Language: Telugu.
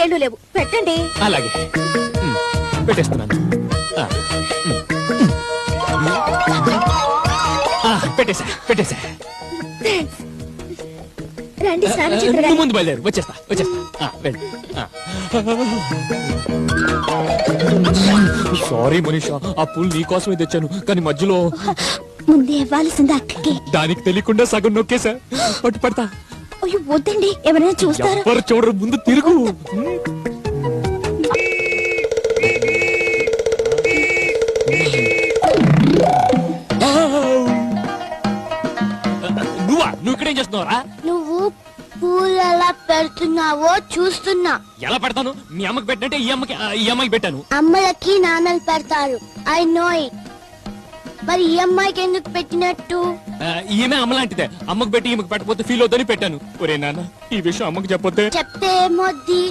వేళ్ళు లేవు. పెట్టండి. అలాగే పెట్టేస్తున్నాను. పెట్టేసా పెట్టేసా. రండి స్నానం చేద్దురు. ముందు బయలుదేరు. వచ్చేస్తా వచ్చేస్తా. వెళ్ళు. సారీ మనీషా, ఆ పూలు నీకోసమే తెచ్చాను, కానీ మధ్యలో ముందే ఇవ్వాల్సింది అక్కకి. దానికి తెలియకుండా సగం నొక్కేసా. పట్టు పడతా. అయ్యో వద్దండి, ఎవరైనా చూస్తారు. ఎవరు చూడరు, ముందు తిరుగు. నువ్వు ఇక్కడేం చేస్తున్నావురా? నువ్వు పూలు ఎలా పెడుతున్నావో చూస్తున్నా. ఎలా పెడతాను? మీ అమ్మకి పెట్టినట్టే ఈ అమ్మాయికి పెట్టాను. అమ్మలకి నాన్నలు పెడతారు. I know it. మరి ఈ అమ్మాయికి ఎందుకు పెట్టినట్టు? ఈమె అమ్మలాంటిదే. అమ్మకు పెట్టి ఈమెకు పెట్టకపోతే ఫీల్ అవుతుందని పెట్టాను. ఒరే నాన్న, ఈ విషయం అమ్మకి చెప్పొద్దే. చెప్తే ఏమొద్ది?